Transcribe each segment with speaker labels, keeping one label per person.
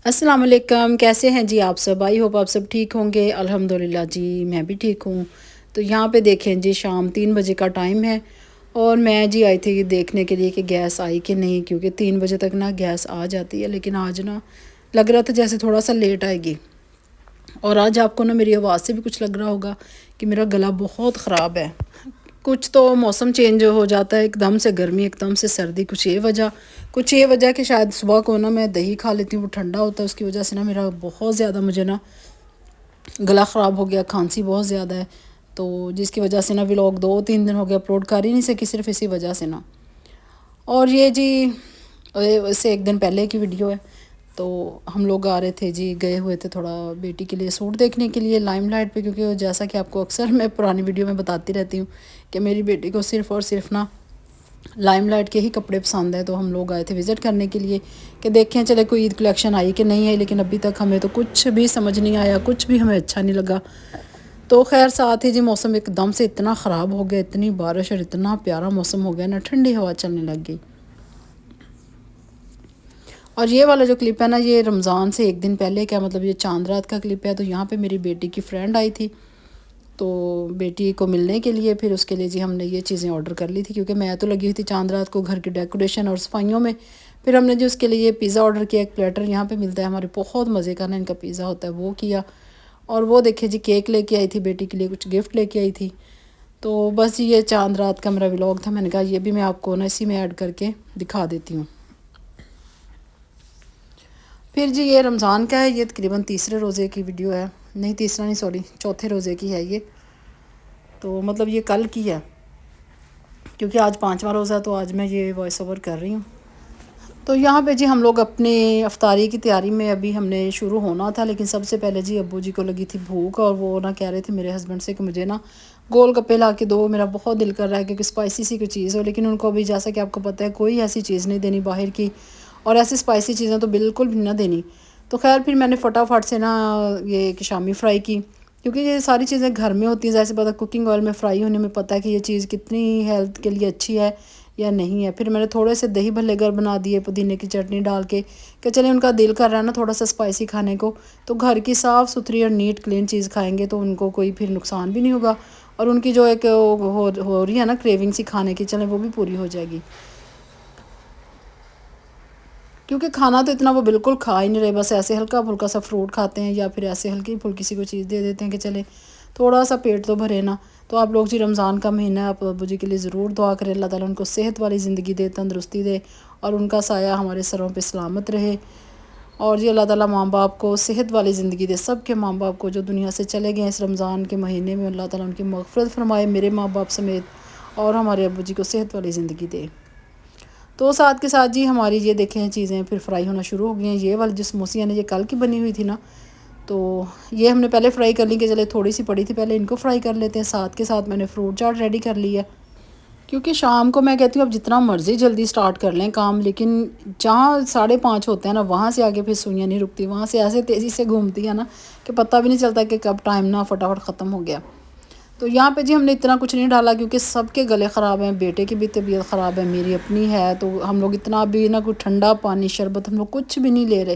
Speaker 1: السلام علیکم، کیسے ہیں جی آپ سب؟ آئی ہوپ آپ سب ٹھیک ہوں گے۔ الحمدللہ جی میں بھی ٹھیک ہوں۔ تو یہاں پہ دیکھیں جی شام 3 بجے کا ٹائم ہے، اور میں جی آئی تھی دیکھنے کے لیے کہ گیس آئی کہ نہیں، کیونکہ 3 بجے تک نا گیس آ جاتی ہے، لیکن آج نا لگ رہا تھا جیسے تھوڑا سا لیٹ آئے گی۔ اور آج آپ کو نا میری آواز سے بھی کچھ لگ رہا ہوگا کہ میرا گلا بہت خراب ہے۔ کچھ تو موسم چینج ہو جاتا ہے، ایک دم سے گرمی ایک دم سے سردی، کچھ یہ وجہ کہ شاید صبح کو نا میں دہی کھا لیتی ہوں، وہ ٹھنڈا ہوتا ہے، اس کی وجہ سے نا میرا بہت زیادہ مجھے نا گلا خراب ہو گیا، کھانسی بہت زیادہ ہے، تو جس کی وجہ سے نا ولاگ 2-3 دن ہو گیا اپلوڈ کر ہی نہیں سکی، صرف اسی وجہ سے نا۔ اور یہ جی اس سے ایک دن پہلے کی ویڈیو ہے۔ تو ہم لوگ آ رہے تھے جی، گئے ہوئے تھے تھوڑا بیٹی کے لیے سوٹ دیکھنے کے لیے لائم لائٹ پہ، کیونکہ جیسا کہ آپ کو اکثر میں پرانی ویڈیو میں بتاتی رہتی ہوں کہ میری بیٹی کو صرف اور صرف نا لائم لائٹ کے ہی کپڑے پسند ہیں۔ تو ہم لوگ آئے تھے وزٹ کرنے کے لیے کہ دیکھیں چلے کوئی عید کلیکشن آئی کہ نہیں آئی، لیکن ابھی تک ہمیں تو کچھ بھی سمجھ نہیں آیا، کچھ بھی ہمیں اچھا نہیں لگا۔ تو خیر ساتھ ہی جی موسم ایک دم سے اتنا خراب ہو گیا، اتنی بارش اور اتنا پیارا موسم ہو گیا نا، ٹھنڈی ہوا چلنے لگ گئی۔ اور یہ والا جو کلپ ہے نا، یہ رمضان سے ایک دن پہلے کیا مطلب یہ چاند رات کا کلپ ہے۔ تو یہاں پہ میری بیٹی کی فرینڈ آئی تھی، تو بیٹی کو ملنے کے لیے پھر اس کے لیے جی ہم نے یہ چیزیں آرڈر کر لی تھی، کیونکہ میں تو لگی ہوئی تھی چاند رات کو گھر کی ڈیکوریشن اور صفائیوں میں۔ پھر ہم نے جو اس کے لیے پیزا آرڈر کیا، ایک پلیٹر یہاں پہ ملتا ہے ہمارے، بہت مزے کا نا ان کا پیزا ہوتا ہے، وہ کیا۔ اور وہ دیکھے جی کیک لے کے آئی تھی بیٹی کے لیے، کچھ گفٹ لے کے آئی تھی۔ تو بس یہ چاند رات کا میرا ولاگ تھا، میں نے کہا یہ بھی میں آپ کو نا اسی میں ایڈ کر کے دکھا دیتی ہوں۔ پھر جی یہ رمضان کا ہے، یہ تقریباً تیسرے روزے کی ویڈیو ہے، نہیں تیسرا نہیں سوری چوتھے روزے کی ہے یہ۔ تو مطلب یہ کل کی ہے، کیونکہ آج 5واں روزہ ہے، تو آج میں یہ وائس اوور کر رہی ہوں۔ تو یہاں پہ جی ہم لوگ اپنے افطاری کی تیاری میں ابھی ہم نے شروع ہونا تھا، لیکن سب سے پہلے جی ابو جی کو لگی تھی بھوک، اور وہ نا کہہ رہے تھے میرے ہسبینڈ سے کہ مجھے نا گول گپے لا کے دو، میرا بہت دل کر رہا ہے کہ اسپائسی سی کوئی چیز ہو، لیکن ان کو ابھی جیسا کہ آپ کو پتہ ہے کوئی ایسی چیز نہیں دینی باہر کی، اور ایسی اسپائسی چیزیں تو بالکل بھی نہ دینی۔ تو خیر پھر میں نے فٹافٹ سے نا یہ شامی فرائی کی، کیونکہ یہ ساری چیزیں گھر میں ہوتی ہیں، جیسے پتہ کوکنگ آئل میں فرائی ہونے میں پتہ ہے کہ یہ چیز کتنی ہیلتھ کے لیے اچھی ہے یا نہیں ہے۔ پھر میں نے تھوڑے سے دہی بھلے گر بنا دیے پودینے کی چٹنی ڈال کے، کہ چلیں ان کا دل کر رہا ہے نا تھوڑا سا اسپائسی کھانے کو، تو گھر کی صاف ستھری اور نیٹ کلین چیز کھائیں گے تو ان کو کوئی پھر نقصان بھی نہیں ہوگا، اور ان کی جو ایک ہو رہی ہے نا کریونگ سی کھانے کی، چلیں وہ بھی پوری ہو جائے گی۔ کیونکہ کھانا تو اتنا وہ بالکل کھا ہی نہیں رہے، بس ایسے ہلکا پھلکا سا فروٹ کھاتے ہیں، یا پھر ایسے ہلکی پھلکی سی کوئی چیز دے دیتے ہیں کہ چلے تھوڑا سا پیٹ تو بھرے نا۔ تو آپ لوگ جی رمضان کا مہینہ ہے، آپ ابو جی کے لیے ضرور دعا کریں، اللہ تعالیٰ ان کو صحت والی زندگی دے، تندرستی دے، اور ان کا سایہ ہمارے سروں پہ سلامت رہے۔ اور جی اللہ تعالیٰ ماں باپ کو صحت والی زندگی دے، سب کے ماں باپ کو جو دنیا سے چلے گئے اس رمضان کے مہینے میں، اللہ تعالیٰ ان کی مغفرت فرمائے، میرے ماں باپ سمیت، اور ہمارے ابو جی کو صحت والی زندگی دے۔ تو ساتھ کے ساتھ جی ہماری یہ دیکھیں چیزیں پھر فرائی ہونا شروع ہو گئی ہیں۔ یہ والی جو سموسیاں نے یہ کل کی بنی ہوئی تھی نا، تو یہ ہم نے پہلے فرائی کر لی کہ چلے تھوڑی سی پڑی تھی، پہلے ان کو فرائی کر لیتے ہیں، ساتھ کے ساتھ میں نے فروٹ چاٹ ریڈی کر لی ہے، کیونکہ شام کو میں کہتی ہوں اب جتنا مرضی جلدی سٹارٹ کر لیں کام، لیکن جہاں 5:30 ہوتے ہیں نا وہاں سے آگے پھر سوئیاں نہیں رکتی، وہاں سے ایسے تیزی سے گھومتی ہے نا کہ پتہ بھی نہیں چلتا کہ کب ٹائم نا فٹافٹ ختم ہو گیا۔ تو یہاں پہ جی ہم نے اتنا کچھ نہیں ڈالا، کیونکہ سب کے گلے خراب ہیں، بیٹے کی بھی طبیعت خراب ہے، میری اپنی ہے، تو ہم لوگ اتنا بھی نہ کوئی ٹھنڈا پانی شربت ہم لوگ کچھ بھی نہیں لے رہے،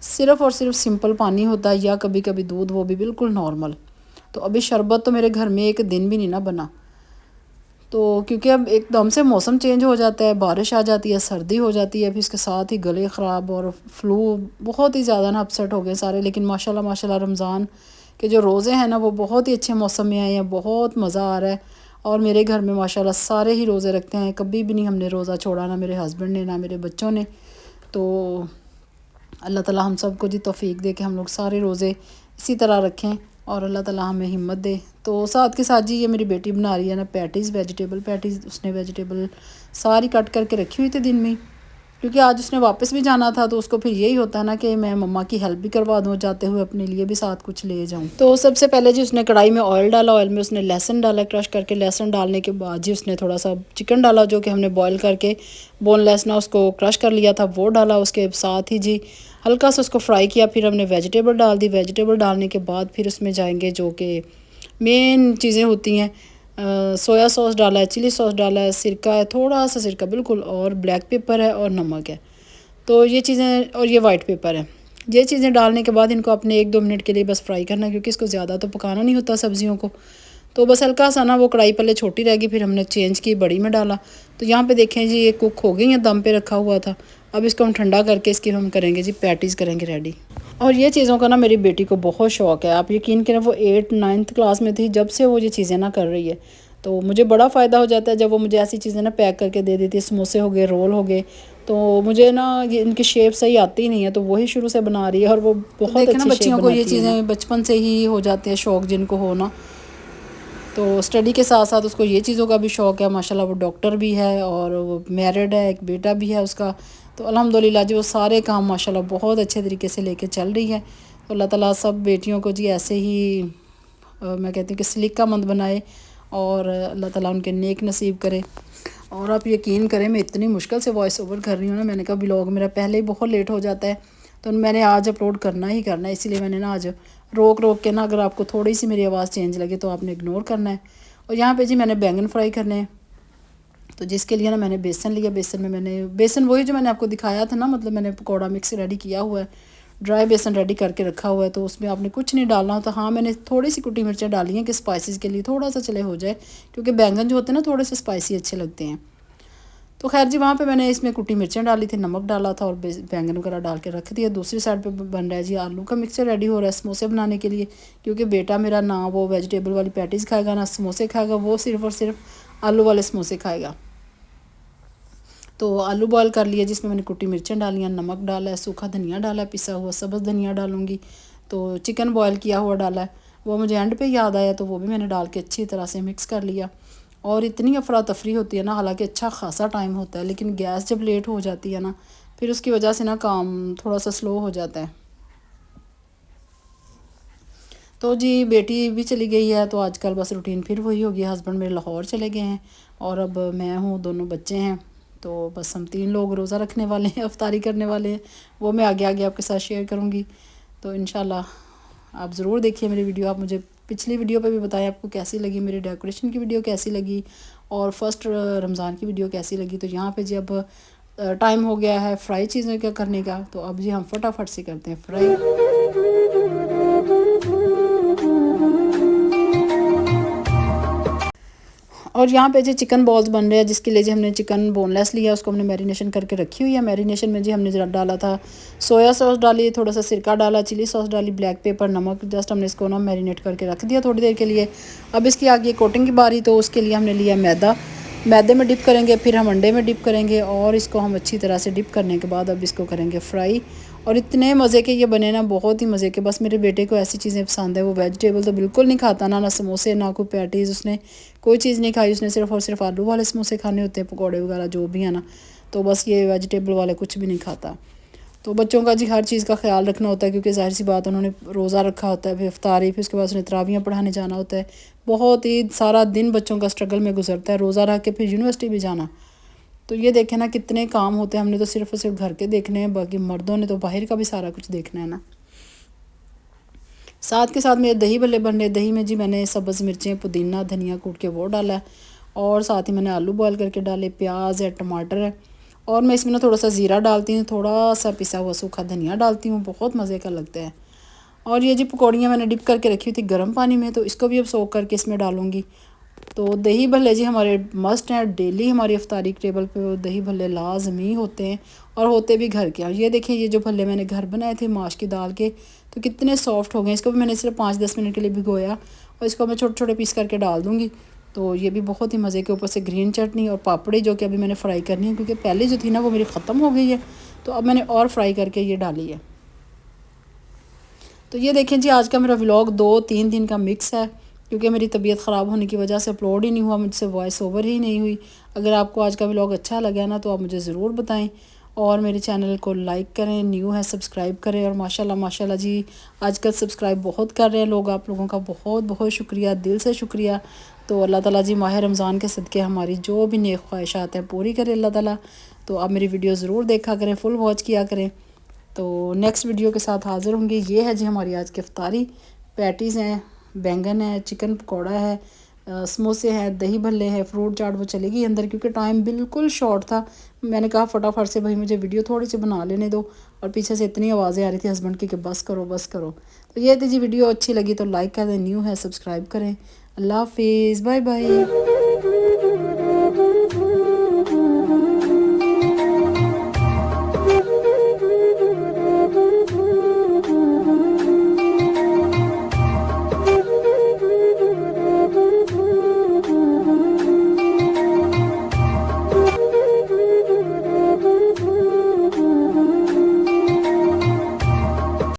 Speaker 1: صرف اور صرف سمپل پانی ہوتا ہے، یا کبھی کبھی دودھ، وہ بھی بالکل نارمل۔ تو ابھی شربت تو میرے گھر میں ایک دن بھی نہیں نا بنا، تو کیونکہ اب ایک دم سے موسم چینج ہو جاتا ہے، بارش آ جاتی ہے، سردی ہو جاتی ہے، پھر اس کے ساتھ ہی گلے خراب اور فلو، بہت ہی زیادہ نا اپسیٹ ہو گئے سارے۔ لیکن ماشاءاللہ رمضان کے جو روزے ہیں نا وہ بہت ہی اچھے موسم میں آئے ہیں، بہت مزہ آ رہا ہے، اور میرے گھر میں ماشاءاللہ سارے ہی روزے رکھتے ہیں، کبھی بھی نہیں ہم نے روزہ چھوڑا، نہ میرے ہسبینڈ نے نہ میرے بچوں نے۔ تو اللہ تعالیٰ ہم سب کو جی توفیق دے کہ ہم لوگ سارے روزے اسی طرح رکھیں، اور اللہ تعالیٰ ہمیں ہمت دے۔ تو ساتھ کے ساتھ جی یہ میری بیٹی بنا رہی ہے نا پیٹیز، ویجیٹیبل پیٹیز، اس نے ویجیٹیبل ساری کٹ کر کے رکھی ہوئی تھی دن میں، کیونکہ آج اس نے واپس بھی جانا تھا، تو اس کو پھر یہی ہوتا ہے نا کہ میں مما کی ہیلپ بھی کروا دوں، جاتے ہوئے اپنے لیے بھی ساتھ کچھ لے جاؤں۔ تو سب سے پہلے جی اس نے کڑھائی میں آئل ڈالا، آئل میں اس نے لہسن ڈالا کرش کر کے، لہسن ڈالنے کے بعد جی اس نے تھوڑا سا چکن ڈالا جو کہ ہم نے بوائل کر کے بون لیس نا اس کو کرش کر لیا تھا، وہ ڈالا، اس کے ساتھ ہی جی ہلکا سا اس کو فرائی کیا، پھر ہم نے ویجیٹیبل ڈال دی، ویجیٹیبل ڈالنے کے بعد پھر اس میں جائیں گے جو کہ مین چیزیں ہوتی ہیں، سویا سوس ڈالا ہے، چلی سوس ڈالا ہے، سرکہ ہے، تھوڑا سا سرکہ بالکل، اور بلیک پیپر ہے اور نمک ہے، تو یہ چیزیں، اور یہ وائٹ پیپر ہے، یہ چیزیں ڈالنے کے بعد ان کو اپنے 1-2 منٹ کے لیے بس فرائی کرنا ہے، کیونکہ اس کو زیادہ تو پکانا نہیں ہوتا سبزیوں کو. تو بس ہلکا سا نا وہ کڑھائی پہلے چھوٹی رہ گئی، پھر ہم نے چینج کی، بڑی میں ڈالا. تو یہاں پہ دیکھیں جی یہ کوک ہو گئی ہیں، دم پہ رکھا ہوا تھا. اب اس کو ہم ٹھنڈا کر کے اس کی ہم کریں گے جی پیٹیز کریں گے ریڈی. اور یہ چیزوں کا نا میری بیٹی کو بہت شوق ہے. آپ یقین کریں وہ 8-9 کلاس میں تھی جب سے وہ یہ چیزیں نا کر رہی ہے. تو مجھے بڑا فائدہ ہو جاتا ہے جب وہ مجھے ایسی چیزیں نا پیک کر کے دے دیتی ہے. سموسے ہو گئے، رول ہو گئے، تو مجھے نا یہ ان کی شیپ صحیح آتی ہی نہیں ہے، تو وہی شروع سے بنا رہی ہے اور وہ بہت اچھی شیپ بناتی ہے. یہ چیزیں بچپن سے ہی ہو جاتے ہیں شوق جن کو ہو نا. تو اسٹڈی کے ساتھ ساتھ اس کو یہ چیزوں کا بھی شوق ہے. ماشاءاللہ وہ ڈاکٹر بھی ہے اور وہ میرڈ ہے، ایک بیٹا بھی ہے اس کا. تو الحمدللہ جی وہ سارے کام ماشاءاللہ بہت اچھے طریقے سے لے کے چل رہی ہے. تو اللہ تعالیٰ سب بیٹیوں کو جی ایسے ہی میں کہتی ہوں کہ سلیقہ مند بنائے اور اللہ تعالیٰ ان کے نیک نصیب کرے. اور آپ یقین کریں میں اتنی مشکل سے وائس اوور کر رہی ہوں نا. میں نے کہا بلاگ میرا پہلے ہی بہت لیٹ ہو جاتا ہے، تو میں نے آج اپلوڈ کرنا ہی کرنا ہے. اسی لیے میں نے نا آج روک کے نا، اگر آپ کو تھوڑی سی میری آواز چینج لگے تو آپ نے اگنور کرنا ہے. اور یہاں پہ جی میں نے بینگن فرائی کرنے ہیں، تو جس کے لیے نا میں نے بیسن لیا. بیسن میں بیسن وہی جو میں نے آپ کو دکھایا تھا نا، مطلب میں نے پکوڑا مکس ریڈی کیا ہوا ہے، ڈرائی بیسن ریڈی کر کے رکھا ہوا ہے. تو اس میں آپ نے کچھ نہیں ڈالنا ہوتا. ہاں میں نے تھوڑی سی کٹی مرچیں ڈالی ہیں کہ اسپائسیز کے لیے تھوڑا سا چلے ہو جائے، کیونکہ بینگن جو ہوتے ہیں نا تھوڑے سے اسپائسی اچھے لگتے ہیں. تو خیر جی وہاں پہ میں نے اس میں کٹی مرچیں ڈالی تھی، نمک ڈالا تھا اور بینگن وغیرہ ڈال کے رکھ دیا. دوسری سائڈ پہ بن رہا ہے جی آلو کا مکسچر ریڈی ہو رہا ہے سموسے بنانے کے لیے. کیونکہ بیٹا میرا نہ وہ ویجیٹیبل والی پیٹیز کھائے گا نہ سموسے کھائے گا، وہ صرف اور صرف آلو والے سموسے کھائے گا. تو آلو بوائل کر لیا جس میں میں نے کٹی مرچیں ڈالی ہیں، نمک ڈالا ہے، سوکھا دھنیا ڈالا ہے، پسا ہوا سبز دھنیا ڈالوں گی. تو چکن بوائل کیا ہوا ڈالا ہے، وہ مجھے اینڈ پہ یاد آیا تو وہ بھی میں نے ڈال کے اچھی طرح سے مکس کر لیا. اور اتنی افراتفری ہوتی ہے نا، حالانکہ اچھا خاصا ٹائم ہوتا ہے، لیکن گیس جب لیٹ ہو جاتی ہے نا پھر اس کی وجہ سے نا کام تھوڑا سا سلو ہو جاتا ہے. تو جی بیٹی بھی چلی گئی ہے، تو آج کل بس روٹین پھر وہی ہو گیا. ہسبینڈ میرے لاہور چلے گئے ہیں اور اب میں ہوں، دونوں بچے ہیں. تو بس ہم 3 لوگ روزہ رکھنے والے ہیں، افطاری کرنے والے ہیں. وہ میں آگے آپ کے ساتھ شیئر کروں گی. تو انشاءاللہ آپ ضرور دیکھیے میری ویڈیو. آپ مجھے پچھلی ویڈیو پہ بھی بتائیں آپ کو کیسی لگی، میری ڈیکوریشن کی ویڈیو کیسی لگی اور فرسٹ رمضان کی ویڈیو کیسی لگی. تو یہاں پہ جی اب ٹائم ہو گیا ہے فرائی چیزیں کیا کرنے کا. تو اب جی ہم فٹافٹ سے کرتے ہیں فرائی. اور یہاں پہ جی چکن بالز بن رہے ہیں، جس کے لیے جی ہم نے چکن بون لیس لیا، اس کو ہم نے میرینیشن کر کے رکھی ہوئی ہے. میرینیشن میں جی ہم نے ڈالا تھا سویا سوس ڈالی، تھوڑا سا سرکہ ڈالا، چلی سوس ڈالی، بلیک پیپر، نمک، جسٹ ہم نے اس کو نا میرینیٹ کر کے رکھ دیا تھوڑی دیر کے لیے. اب اس کی آگے کوٹنگ کی باری. تو اس کے لیے ہم نے لیا میدہ، میدے میں ڈپ کریں گے، پھر ہم انڈے میں ڈپ کریں گے اور اس کو ہم اچھی طرح سے ڈپ کرنے کے بعد اب اس کو کریں گے فرائی. اور اتنے مزے کے یہ بنے نا، بہت ہی مزے کے. بس میرے بیٹے کو ایسی چیزیں پسند ہے، وہ ویجیٹیبل تو بالکل نہیں کھاتا، نہ سموسے نہ کوئی پیٹیز، اس نے کوئی چیز نہیں کھائی. اس نے صرف اور صرف آلو والے سموسے کھانے ہوتے ہیں، پکوڑے وغیرہ جو بھی ہیں نا. تو بس یہ ویجیٹیبل والے کچھ بھی نہیں کھاتا. تو بچوں کا جی ہر چیز کا خیال رکھنا ہوتا ہے، کیونکہ ظاہر سی بات انہوں نے روزہ رکھا ہوتا ہے، پھر افطاری، پھر اس کے بعد انہیں تراویحیں پڑھانے جانا ہوتا ہے. بہت ہی سارا دن بچوں کا اسٹرگل میں گزرتا ہے، روزہ رکھ کے پھر یونیورسٹی بھی جانا. تو یہ دیکھیں نا کتنے کام ہوتے ہیں. ہم نے تو صرف اور صرف گھر کے دیکھنے ہیں، باقی مردوں نے تو باہر کا بھی سارا کچھ دیکھنا ہے نا. ساتھ کے ساتھ میرے دہی بھلے بن رہے. دہی میں جی میں نے سبز مرچیں، پودینہ، دھنیا کوٹ کے وہ ڈالا ہے اور ساتھ ہی میں نے آلو بوائل کر کے ڈالے، پیاز ہے، ٹماٹر ہے اور میں اس میں نا تھوڑا سا زیرہ ڈالتی ہوں، تھوڑا سا پسا ہوا سوکھا دھنیا ڈالتی ہوں. بہت مزے کا لگتا ہے. اور یہ جی پکوڑیاں میں نے ڈپ کر کے رکھی ہوئی تھی گرم پانی میں، تو اس کو بھی اب سوک کر کے اس میں ڈالوں گی. تو دہی بھلے جی ہمارے مسٹ ہیں، ڈیلی ہماری افطاری کے ٹیبل پہ دہی بھلے لازمی ہوتے ہیں اور ہوتے بھی گھر کے. یہ دیکھیں یہ جو بھلے میں نے گھر بنائے تھے ماش کی دال کے، تو کتنے سافٹ ہو گئے. اس کو بھی میں نے صرف 5-10 منٹ کے لیے بھگویا اور اس کو میں چھوٹے چھوٹے پیس کر کے ڈال دوں گی. تو یہ بھی بہت ہی مزے کے. اوپر سے گرین چٹنی اور پاپڑی جو کہ ابھی میں نے فرائی کرنی ہے، کیونکہ پہلے جو تھی نا وہ میری ختم ہو گئی ہے، تو اب میں نے اور فرائی کر کے یہ ڈالی ہے. تو یہ دیکھیں جی آج کا میرا ولاگ 2-3 دن کا مکس ہے، کیونکہ میری طبیعت خراب ہونے کی وجہ سے اپلوڈ ہی نہیں ہوا، مجھ سے وائس اوور ہی نہیں ہوئی. اگر آپ کو آج کا ولاگ اچھا لگا نا تو آپ مجھے ضرور بتائیں اور میرے چینل کو لائک کریں، نیو ہے سبسکرائب کریں. اور ماشاءاللہ جی آج کل سبسکرائب بہت کر رہے ہیں لوگ. آپ لوگوں کا بہت بہت شکریہ، دل سے شکریہ. تو اللہ تعالیٰ جی ماہ رمضان کے صدقے ہماری جو بھی نیک خواہشات ہیں پوری کرے اللہ تعالیٰ. تو آپ میری ویڈیو ضرور دیکھا کریں، فل واچ کیا کریں. تو نیکسٹ ویڈیو کے ساتھ حاضر ہوں گی. یہ ہے جی ہماری آج کی افطاری. پیٹیز ہیں، بینگن ہے، چکن پکوڑا ہے، سموسے ہیں، دہی بھلے ہیں، فروٹ چاٹ وہ چلے گی اندر، کیونکہ ٹائم بالکل شارٹ تھا. میں نے کہا فٹافٹ سے بھائی مجھے ویڈیو تھوڑی سی بنا لینے دو، اور پیچھے سے اتنی آوازیں آ رہی تھی ہسبینڈ کی کہ بس کرو بس کرو. تو یہ تھی جی ویڈیو اچھی لگی تو لائک کر دیں، نیو ہے سبسکرائب کریں. اللہ حافظ، بائے بائے.